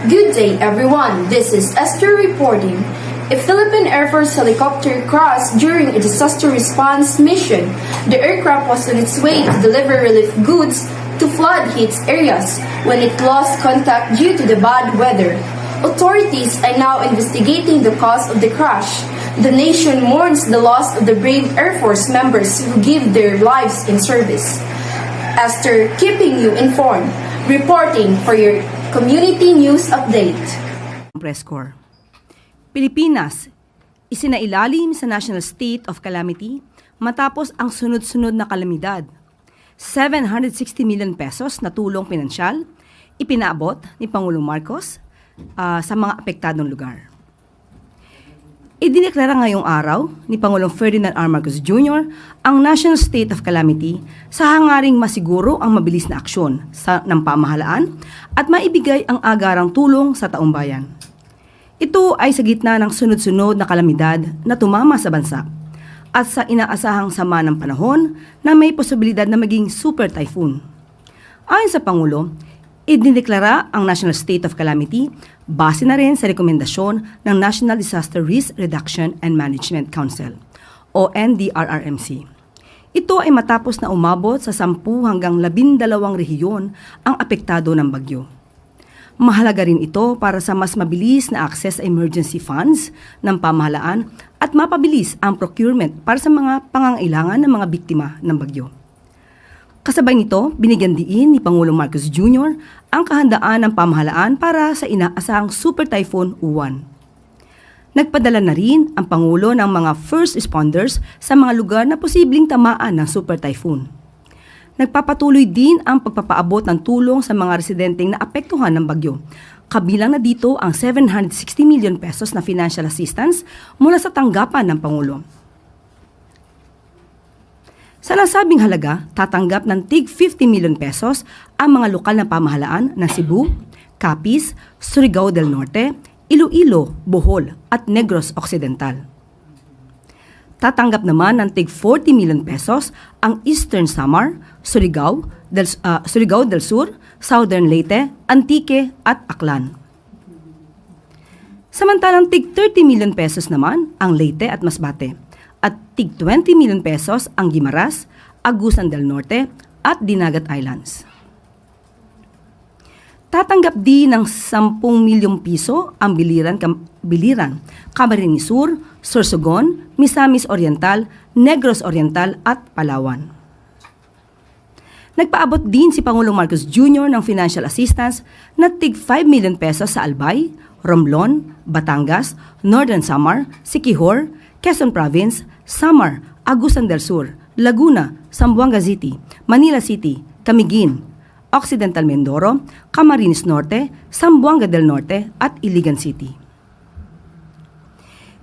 Good day, everyone. This is Esther reporting. A Philippine Air Force helicopter crashed during a disaster response mission. The aircraft was on its way to deliver relief goods to flood-hit areas when it lost contact due to the bad weather. Authorities are now investigating the cause of the crash. The nation mourns the loss of the brave Air Force members who give their lives in service. Esther, keeping you informed, reporting for your Community News Update. Press Corps. Pilipinas, isinailalim sa National State of Calamity matapos ang sunod-sunod na kalamidad. 760 million pesos na tulong pinansyal ipinaabot ni Pangulong Marcos sa mga apektadong lugar. Idineklara ngayong araw ni Pangulong Ferdinand R. Marcos Jr. ang National State of Calamity sa hangaring masiguro ang mabilis na aksyon ng pamahalaan at maibigay ang agarang tulong sa taong bayan. Ito ay sa gitna ng sunod-sunod na kalamidad na tumama sa bansa at sa inaasahang sama ng panahon na may posibilidad na maging super typhoon. Ayon sa Pangulo, idineklara ang National State of Calamity base na rin sa rekomendasyon ng National Disaster Risk Reduction and Management Council o NDRRMC. Ito ay matapos na umabot sa 10 hanggang 12 rehiyon ang apektado ng bagyo. Mahalaga rin ito para sa mas mabilis na access sa emergency funds ng pamahalaan at mapabilis ang procurement para sa mga pangangailangan ng mga biktima ng bagyo. Kasabay nito, binigyan diin ni Pangulong Marcos Jr. ang kahandaan ng pamahalaan para sa inaasahang Super Typhoon Uwan. Nagpadala na rin ang Pangulo ng mga first responders sa mga lugar na posibleng tamaan ng Super Typhoon. Nagpapatuloy din ang pagpapaabot ng tulong sa mga residenteng naapektuhan ng bagyo. Kabilang na dito ang 760 million pesos na financial assistance mula sa tanggapan ng Pangulo. Sa nasabing halaga, tatanggap ng tig 50 million pesos ang mga lokal na pamahalaan ng Cebu, Capiz, Surigao del Norte, Iloilo, Bohol at Negros Occidental. Tatanggap naman ng tig 40 million pesos ang Eastern Samar, Surigao del Sur, Southern Leyte, Antique at Aklan. Samantalang tig 30 million pesos naman ang Leyte at Masbate at tig 20 million pesos ang Guimaras, Agusan del Norte at Dinagat Islands. Tatanggap din ng 10 milyong piso ang Biliran, Camarines Sur, Sorsogon, Misamis Oriental, Negros Oriental at Palawan. Nagpaabot din si Pangulong Marcos Jr. ng financial assistance na tig 5 million pesos sa Albay, Romblon, Batangas, Northern Samar, Siquijor, Quezon Province, Samar, Agusan del Sur, Laguna, Zamboanga City, Manila City, Camiguin, Occidental Mindoro, Camarines Norte, Zamboanga del Norte at Iligan City.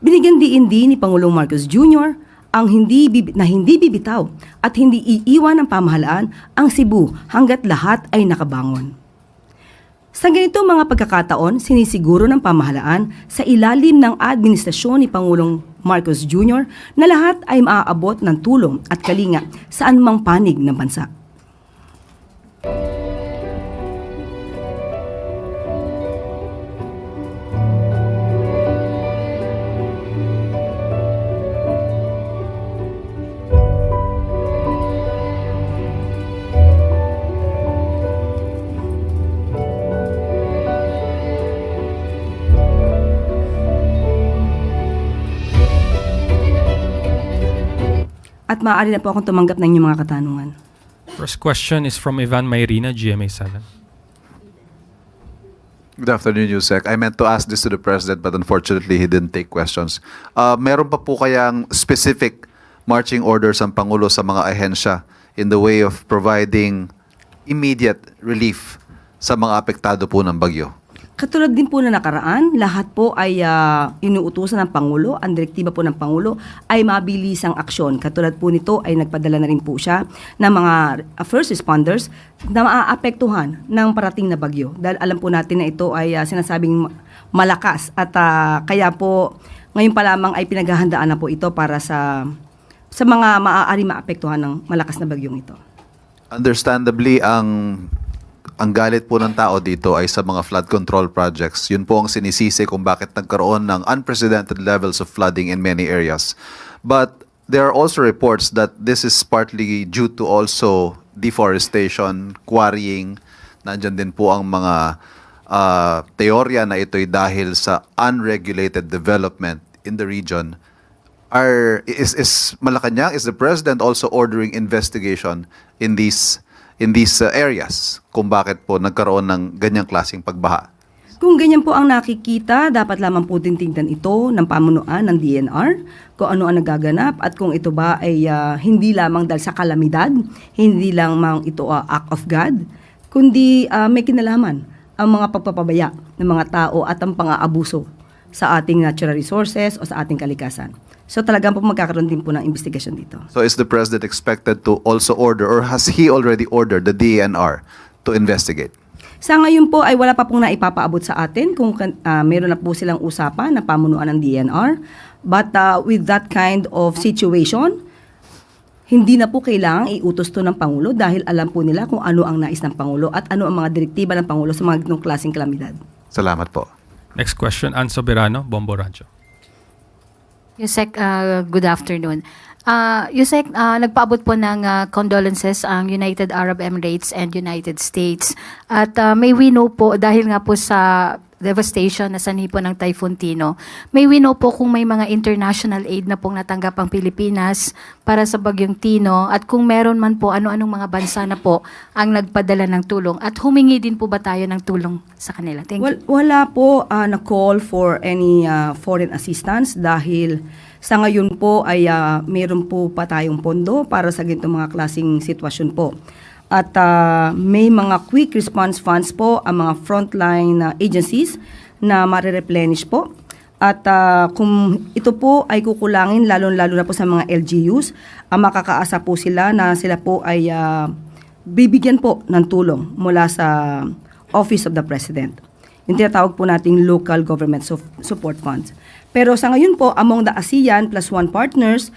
Binigyan din ni Pangulong Marcos Jr. ang hindi bibitaw at hindi iiwan ng pamahalaan ang Cebu hanggat lahat ay nakabangon. Sa ganito mga pagkakataon, sinisiguro ng pamahalaan sa ilalim ng administrasyon ni Pangulong Marcos Jr. na lahat ay maaabot ng tulong at kalinga sa anumang panig ng bansa. At maaari na po akong tumanggap ng inyong mga katanungan. First question is from Ivan Mayrina, GMA 7. Good afternoon, Yusek. I meant to ask this to the President but unfortunately he didn't take questions. Meron pa po kayang specific marching orders ang Pangulo sa mga ahensya in the way of providing immediate relief sa mga apektado po ng bagyo? Katulad din po na nakaraan, lahat po ay inuutusan ng Pangulo, ang direktiba po ng Pangulo ay mabilisang aksyon. Katulad po nito ay nagpadala na rin po siya ng mga first responders na maaapektuhan ng parating na bagyo. Dahil alam po natin na ito ay sinasabing malakas at kaya po ngayon pa lamang ay pinaghahandaan na po ito para sa mga maaari maapektuhan ng malakas na bagyong ito. Understandably, ang ang galit po ng tao dito ay sa mga flood control projects. Yun po ang sinisisi kung bakit nagkaroon ng unprecedented levels of flooding in many areas. But there are also reports that this is partly due to also deforestation, quarrying. Nandyan din po ang mga teorya na ito'y dahil sa unregulated development in the region. Is Malacanang, is the president also ordering investigation in these areas kung bakit po nagkaroon ng ganyang klaseng pagbaha? Kung ganyan po ang nakikita, dapat lamang po tingnan ito ng pamunuan ng DNR, kung ano ang nagaganap at kung ito ba ay hindi lamang dahil sa kalamidad, hindi lamang ito act of God, kundi may kinalaman ang mga pagpapabaya ng mga tao at ang pang-aabuso sa ating natural resources o sa ating kalikasan. So talagang po magkakaroon din po ng investigasyon dito. So is the president expected to also order, or has he already ordered the DNR to investigate? Sa ngayon po ay wala pa pong naipapaabot sa atin kung meron na po silang usapan na pamunuan ng DNR. But with that kind of situation, hindi na po kailangang iutos to ng Pangulo dahil alam po nila kung ano ang nais ng Pangulo at ano ang mga direktiba ng Pangulo sa mga ganitong klaseng kalamidad. Salamat po. Next question, Ann Soberano, Bombo Radyo. Yusek, good afternoon. Yusek, nagpaabot po ng condolences ang United Arab Emirates and United States. At may we know po, dahil nga po sa devastation na sanhi po ng Typhoon Tino, may we know po kung may mga international aid na pong natanggap ang Pilipinas para sa bagyong Tino at kung meron man po ano-anong mga bansa na po ang nagpadala ng tulong at humingi din po ba tayo ng tulong sa kanila? Thank you. Wala po na call for any foreign assistance dahil sa ngayon po ay meron po pa tayong pondo para sa ganitong mga klaseng sitwasyon po. At may mga quick response funds po ang mga frontline agencies na marireplenish po. At kung ito po ay kukulangin, lalo-lalo na po sa mga LGUs, makakaasa po sila na sila po ay bibigyan po ng tulong mula sa Office of the President. Yung tinatawag po nating local government support funds. Pero sa ngayon po, among the ASEAN plus one partners,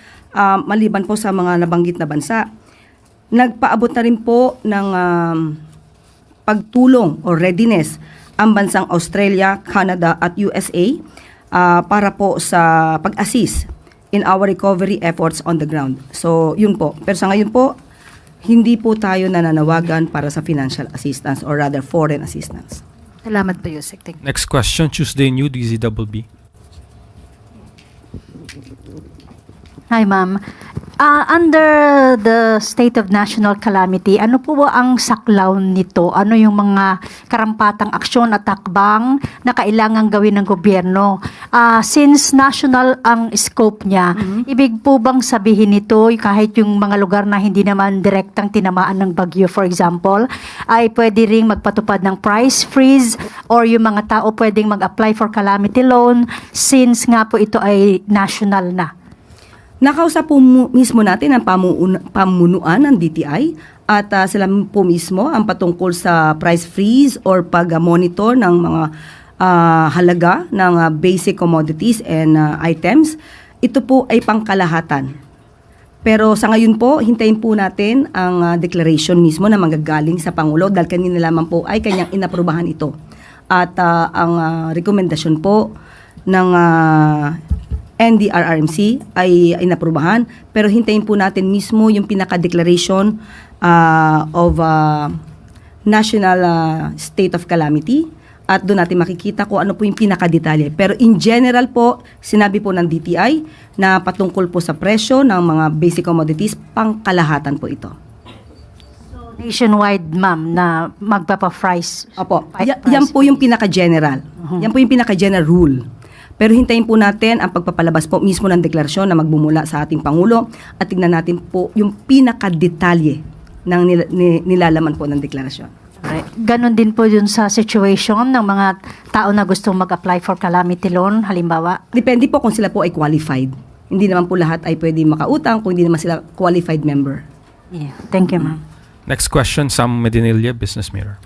maliban po sa mga nabanggit na bansa, nagpaabot na rin po ng pagtulong o readiness ang bansang Australia, Canada at USA para po sa pag-assist in our recovery efforts on the ground. So, yun po. Pero sa ngayon po, hindi po tayo nananawagan para sa financial assistance or rather foreign assistance. Salamat po, Yusek. Thank you. Next question, Tuesday New, DZBB. Hi, ma'am. Under the state of national calamity, ano po ba ang saklaw nito? Ano yung mga karampatang aksyon at takbang na kailangang gawin ng gobyerno? Since national ang scope niya, ibig po bang sabihin nito kahit yung mga lugar na hindi naman direktang tinamaan ng bagyo, for example, ay pwede ring magpatupad ng price freeze or yung mga tao pwedeng mag-apply for calamity loan since nga po ito ay national na? Nakausap po mismo natin ang pamunuan ng DTI at sila po mismo ang patungkol sa price freeze or pag-monitor ng mga halaga ng basic commodities and items. Ito po ay pangkalahatan. Pero sa ngayon po, hintayin po natin ang declaration mismo na manggagaling sa Pangulo dahil kanina lamang po ay kanyang inaprubahan ito. At ang rekomendasyon po ng NDRRMC ay inaprubahan, pero hintayin po natin mismo yung pinaka-declaration of national state of calamity at doon natin makikita kung ano po yung pinaka-detalye. Pero in general po, sinabi po ng DTI na patungkol po sa presyo ng mga basic commodities, pangkalahatan po ito. Nationwide, ma'am, na magpapa-price. Opo, yan po yung pinaka-general. Yan po yung pinaka-general rule. Pero hintayin po natin ang pagpapalabas po mismo ng deklarasyon na magbumula sa ating Pangulo at tignan natin po yung pinaka-detalye ng nilalaman po ng deklarasyon. Right. Ganon din po yun sa situation ng mga tao na gustong mag-apply for calamity loan, halimbawa? Depende po kung sila po ay qualified. Hindi naman po lahat ay pwede makautang kung hindi naman sila qualified member. Yeah. Thank you, ma'am. Next question, Sam Medinilla, Business Mirror.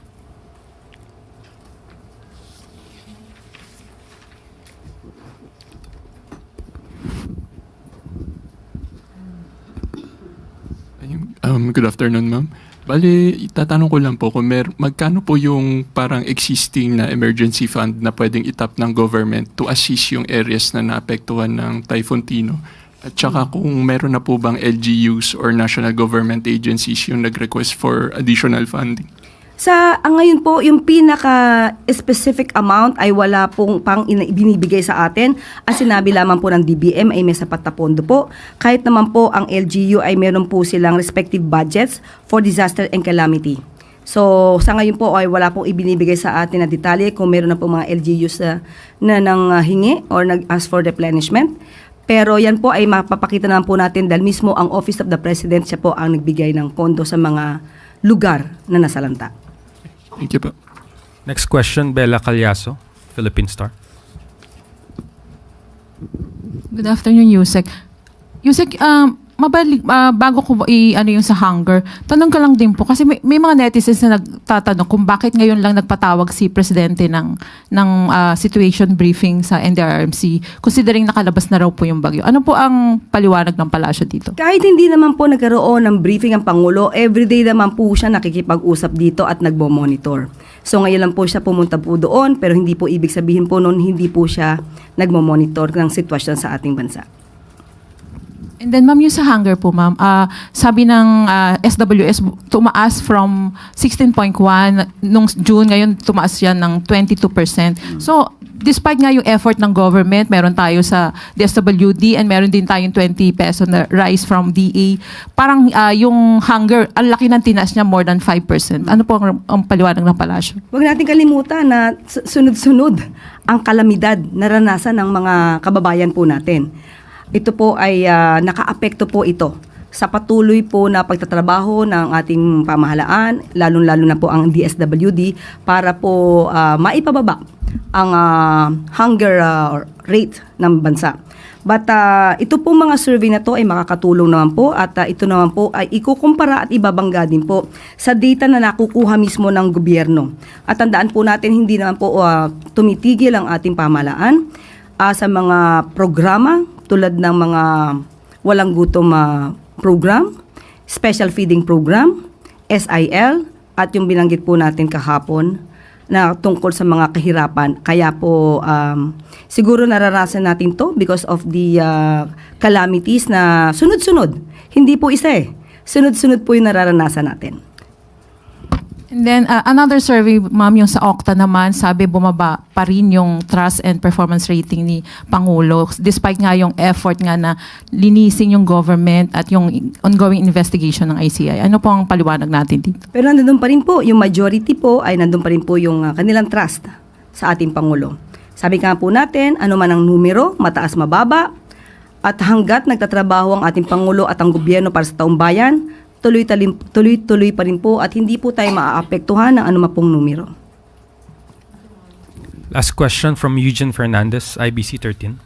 Good afternoon, ma'am. Bali, itatanong ko lang po kung magkano po yung parang existing na emergency fund na pwedeng itap ng government to assist yung areas na naapektuhan ng Typhoon Tino? At saka kung meron na po bang LGUs or national government agencies yung nag-request for additional funding? Ngayon po, yung pinaka-specific amount ay wala pong binibigay sa atin. As sinabi lamang po ng DBM ay may sapat na pondo po. Kahit naman po ang LGU ay meron po silang respective budgets for disaster and calamity. So, sa ngayon po ay wala pong ibinibigay sa atin na detalye kung meron na po mga LGUs na nang hingi or nag-ask for replenishment. Pero yan po ay mapapakita naman po natin dahil mismo ang Office of the President siya po ang nagbigay ng pondo sa mga lugar na nasalanta. Thank you po. Next question, Bella Calyaso, Philippine Star. Good afternoon, Yusek. Yusek, bago ko yung sa hunger, tanong ka lang din po, kasi may mga netizens na nagtatanong kung bakit ngayon lang nagpatawag si Presidente ng situation briefing sa NDRRMC, considering nakalabas na raw po yung bagyo. Ano po ang paliwanag ng palasyo dito? Kahit hindi naman po nagkaroon ng briefing ang Pangulo, everyday naman po siya nakikipag-usap dito at nagmo-monitor. So ngayon lang po siya pumunta po doon, pero hindi po ibig sabihin po noon hindi po siya nagmo-monitor ng sitwasyon sa ating bansa. And then, ma'am, yung sa hunger po, ma'am, sabi ng SWS, tumaas from 16.1 nung June, ngayon tumaas yan ng 22%. So, despite nga yung effort ng government, meron tayo sa DSWD and meron din tayong 20 peso na rise from DA, parang yung hunger, ang laki ng tinaas niya, more than 5%. Ano po ang paliwanag ng palasyo? Huwag natin kalimutan na sunod-sunod ang kalamidad na naranasan ng mga kababayan po natin. Ito po ay nakaapekto po ito sa patuloy po na pagtatrabaho ng ating pamahalaan, lalong-lalo na po ang DSWD para po maipababa ang hunger rate ng bansa. But ito po mga survey na to ay makakatulong naman po at ito naman po ay ikukumpara at ibabangga din po sa data na nakukuha mismo ng gobyerno. At tandaan po natin hindi naman po tumitigil ang ating pamahalaan sa mga programa tulad ng mga walang gutom program, special feeding program, SIL, at yung binanggit po natin kahapon na tungkol sa mga kahirapan. Kaya po siguro naranasan natin to because of the calamities na sunod-sunod. Hindi po isa sunod-sunod po yung nararanasan natin. And then, another survey, ma'am, yung sa Okta naman, sabi bumaba pa rin yung trust and performance rating ni Pangulo despite nga yung effort nga na linisin yung government at yung ongoing investigation ng ICI. Ano po ang paliwanag natin dito? Pero nandun pa rin po, yung majority po ay nandun pa rin po yung kanilang trust sa ating Pangulo. Sabi nga po natin, ano man ang numero, mataas mababa, at hanggat nagtatrabaho ang ating Pangulo at ang gobyerno para sa taong bayan, tuloy-tuloy pa rin po at hindi po tayo maaapektuhan ng anumang pong numero. Last question from Eugene Fernandez, IBC 13.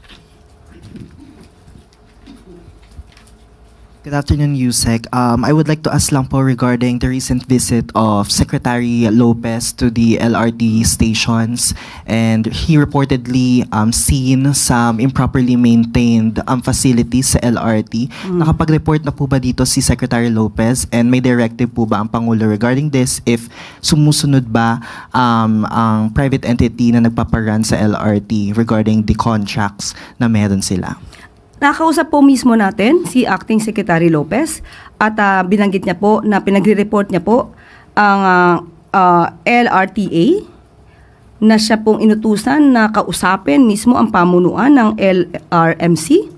Good afternoon, Yusek. I would like to ask lang po regarding the recent visit of Secretary Lopez to the LRT stations, and he reportedly seen some improperly maintained facilities sa LRT. Nakapag-report na po ba dito si Secretary Lopez, and may directive po ba ang Pangulo regarding this if sumusunod ba ang private entity na nagpaparan sa LRT regarding the contracts na meron sila? Nakausap po mismo natin si Acting Secretary Lopez at binanggit niya po na pinagre-report niya po ang LRTA na siya pong inutusan na kausapin mismo ang pamunuan ng LRMC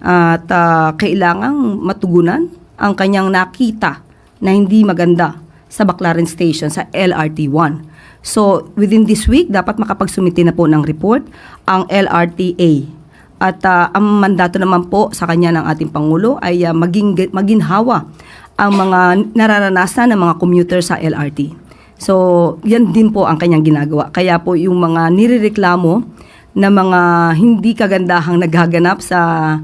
at kailangang matugunan ang kanyang nakita na hindi maganda sa Baclaran Station sa LRT1. So within this week, dapat makapagsumite na po ng report ang LRTA. At ang mandato naman po sa kanya ng ating Pangulo ay maginhawa ang mga nararanasan ng mga commuter sa LRT. So, yan din po ang kanyang ginagawa. Kaya po yung mga nirereklamo na mga hindi kagandahang naghaganap sa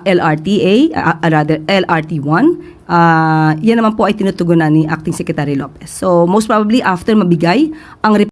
LRTA, rather LRT1, yan naman po ay tinutugunan ni Acting Secretary Lopez. So, most probably after mabigay ang report